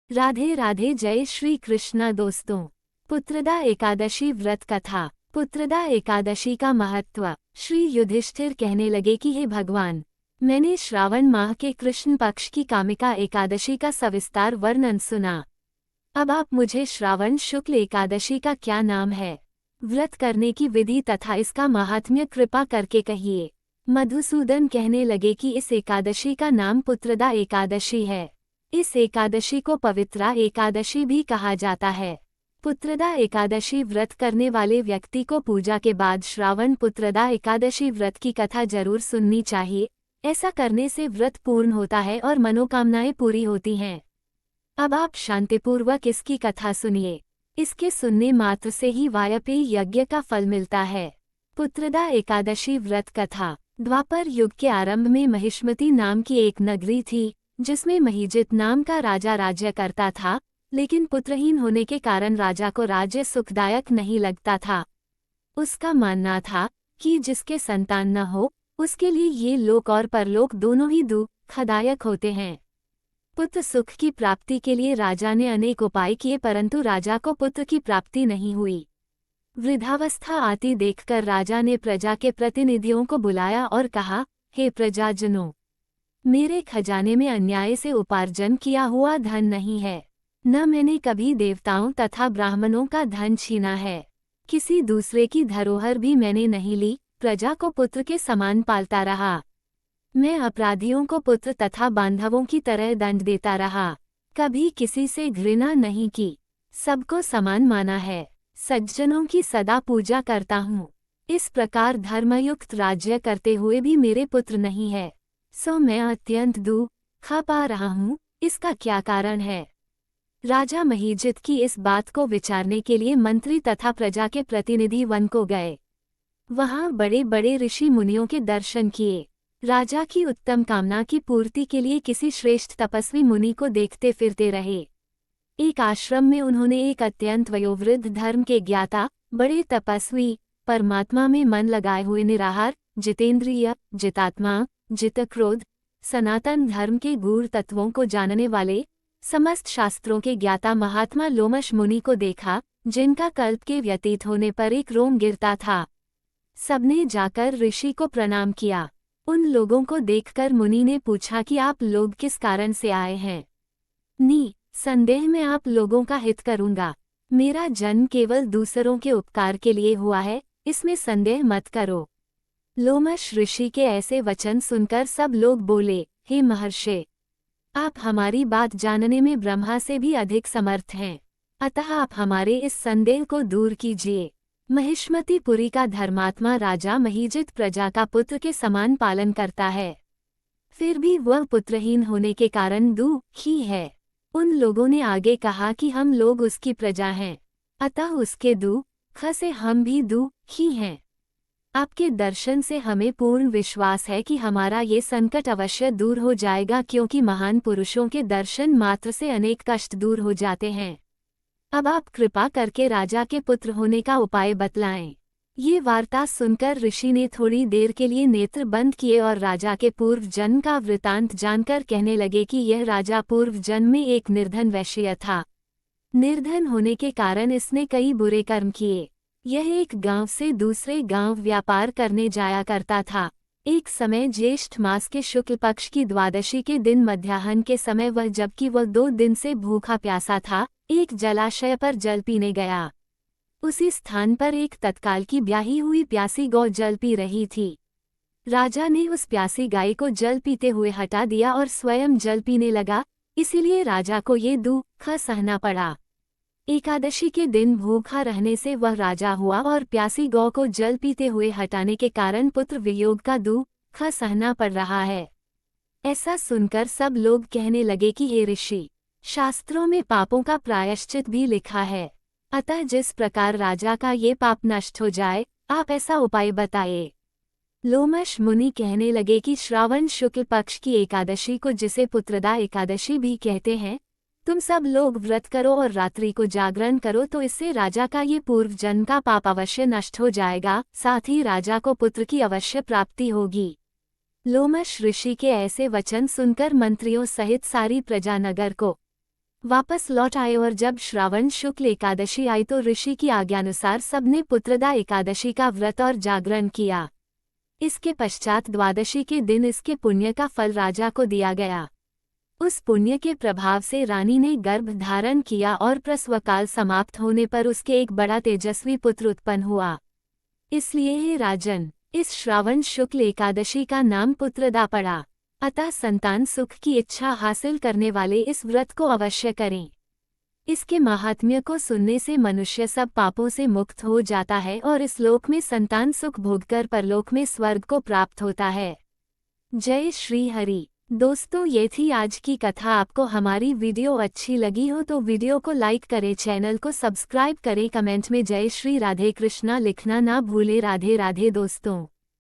राधे राधे। जय श्री कृष्णा दोस्तों। पुत्रदा एकादशी व्रत कथा। पुत्रदा एकादशी का महत्व। श्री युधिष्ठिर कहने लगे कि हे भगवान, मैंने श्रावण माह के कृष्ण पक्ष की कामिका एकादशी का सविस्तार वर्णन सुना। अब आप मुझे श्रावण शुक्ल एकादशी का क्या नाम है, व्रत करने की विधि तथा इसका महात्म्य कृपा करके कहिए। मधुसूदन कहने लगे कि इस एकादशी का नाम पुत्रदा एकादशी है। इस एकादशी को पवित्रा एकादशी भी कहा जाता है। पुत्रदा एकादशी व्रत करने वाले व्यक्ति को पूजा के बाद श्रावण पुत्रदा एकादशी व्रत की कथा जरूर सुननी चाहिए। ऐसा करने से व्रत पूर्ण होता है और मनोकामनाएं पूरी होती हैं। अब आप शांतिपूर्वक इसकी कथा सुनिए। इसके सुनने मात्र से ही वायपेय यज्ञ का फल मिलता है। पुत्रदा एकादशी व्रत कथा। द्वापर युग के आरंभ में महिष्मती नाम की एक नगरी थी, जिसमें महीजित नाम का राजा राज्य करता था, लेकिन पुत्रहीन होने के कारण राजा को राज्य सुखदायक नहीं लगता था। उसका मानना था कि जिसके संतान न हो, उसके लिए ये लोक और परलोक दोनों ही दुखदायक होते हैं। पुत्र सुख की प्राप्ति के लिए राजा ने अनेक उपाय किए, परंतु राजा को पुत्र की प्राप्ति नहीं हुई। वृद्धावस्था आती देखकर राजा ने प्रजा के प्रतिनिधियों को बुलाया और कहा, हे प्रजाजनों, मेरे खजाने में अन्याय से उपार्जन किया हुआ धन नहीं है, न मैंने कभी देवताओं तथा ब्राह्मणों का धन छीना है। किसी दूसरे की धरोहर भी मैंने नहीं ली। प्रजा को पुत्र के समान पालता रहा। मैं अपराधियों को पुत्र तथा बांधवों की तरह दंड देता रहा। कभी किसी से घृणा नहीं की, सबको समान माना है। सज्जनों की सदा पूजा करता हूँ। इस प्रकार धर्मयुक्त राज्य करते हुए भी मेरे पुत्र नहीं है, सो मैं अत्यंत दुख पा रहा हूँ। इसका क्या कारण है? राजा महीजित की इस बात को विचारने के लिए मंत्री तथा प्रजा के प्रतिनिधि वन को गए। वहां बड़े बड़े ऋषि मुनियों के दर्शन किए। राजा की उत्तम कामना की पूर्ति के लिए किसी श्रेष्ठ तपस्वी मुनि को देखते फिरते रहे। एक आश्रम में उन्होंने एक अत्यंत वयोवृद्ध धर्म के ज्ञाता, बड़े तपस्वी, परमात्मा में मन लगाए हुए निराहार, जितेंद्रिय, जितात्मा, जितक्रोध, सनातन धर्म के गूढ़ तत्वों को जानने वाले, समस्त शास्त्रों के ज्ञाता महात्मा लोमश मुनि को देखा, जिनका कल्प के व्यतीत होने पर एक रोम गिरता था। सबने जाकर ऋषि को प्रणाम किया। उन लोगों को देखकर मुनि ने पूछा कि आप लोग किस कारण से आए हैं। संदेह में आप लोगों का हित करूंगा। मेरा जन्म केवल दूसरों के उपकार के लिए हुआ है, इसमें संदेह मत करो। लोमश ऋषि के ऐसे वचन सुनकर सब लोग बोले, हे महर्षि, आप हमारी बात जानने में ब्रह्मा से भी अधिक समर्थ हैं, अतः आप हमारे इस संदेह को दूर कीजिए। महिष्मतीपुरी का धर्मात्मा राजा महीजित प्रजा का पुत्र के समान पालन करता है, फिर भी वह पुत्रहीन होने के कारण दुखी है। उन लोगों ने आगे कहा कि हम लोग उसकी प्रजा हैं, अतः उसके दुख से हम भी दुखी हैं। आपके दर्शन से हमें पूर्ण विश्वास है कि हमारा ये संकट अवश्य दूर हो जाएगा, क्योंकि महान पुरुषों के दर्शन मात्र से अनेक कष्ट दूर हो जाते हैं। अब आप कृपा करके राजा के पुत्र होने का उपाय बतलाएं। ये वार्ता सुनकर ऋषि ने थोड़ी देर के लिए नेत्र बंद किए और राजा के पूर्व जन्म का वृतांत जानकर कहने लगे कि यह राजा पूर्व जन्म में एक निर्धन वैश्य था। निर्धन होने के कारण इसने कई बुरे कर्म किए। यह एक गांव से दूसरे गांव व्यापार करने जाया करता था। एक समय ज्येष्ठ मास के शुक्ल पक्ष की द्वादशी के दिन मध्याह्न के समय वह, जबकि वह 2 दिन से भूखा प्यासा था, एक जलाशय पर जल पीने गया। उसी स्थान पर एक तत्काल की ब्याही हुई प्यासी गौ जल पी रही थी। राजा ने उस प्यासी गाय को जल पीते हुए हटा दिया और स्वयं जल पीने लगा, इसीलिए राजा को ये दुख सहना पड़ा। एकादशी के दिन भूखा रहने से वह राजा हुआ और प्यासी गौ को जल पीते हुए हटाने के कारण पुत्र वियोग का दुख सहना पड़ रहा है। ऐसा सुनकर सब लोग कहने लगे कि हे ऋषि, शास्त्रों में पापों का प्रायश्चित भी लिखा है, अतः जिस प्रकार राजा का ये पाप नष्ट हो जाए, आप ऐसा उपाय बताइए। लोमश मुनि कहने लगे कि श्रावण शुक्ल पक्ष की एकादशी को, जिसे पुत्रदा एकादशी भी कहते हैं, तुम सब लोग व्रत करो और रात्रि को जागरण करो, तो इससे राजा का ये पूर्व जन्म का पाप अवश्य नष्ट हो जाएगा, साथ ही राजा को पुत्र की अवश्य प्राप्ति होगी। लोमश ऋषि के ऐसे वचन सुनकर मंत्रियों सहित सारी प्रजा नगर को वापस लौट आए और जब श्रावण शुक्ल एकादशी आई तो ऋषि की आज्ञानुसार सबने पुत्रदा एकादशी का व्रत और जागरण किया। इसके पश्चात द्वादशी के दिन इसके पुण्य का फल राजा को दिया गया। उस पुण्य के प्रभाव से रानी ने गर्भ धारण किया और प्रसवकाल समाप्त होने पर उसके एक बड़ा तेजस्वी पुत्र उत्पन्न हुआ। इसलिए हे राजन, इस श्रावण शुक्ल एकादशी का नाम पुत्रदा पड़ा। अतः संतान सुख की इच्छा हासिल करने वाले इस व्रत को अवश्य करें। इसके महात्म्य को सुनने से मनुष्य सब पापों से मुक्त हो जाता है और इस लोक में संतान सुख भोगकर परलोक में स्वर्ग को प्राप्त होता है। जय श्री हरि। दोस्तों, ये थी आज की कथा। आपको हमारी वीडियो अच्छी लगी हो तो वीडियो को लाइक करें, चैनल को सब्सक्राइब करें, कमेंट में जय श्री राधे कृष्णा लिखना ना भूले। राधे राधे दोस्तों।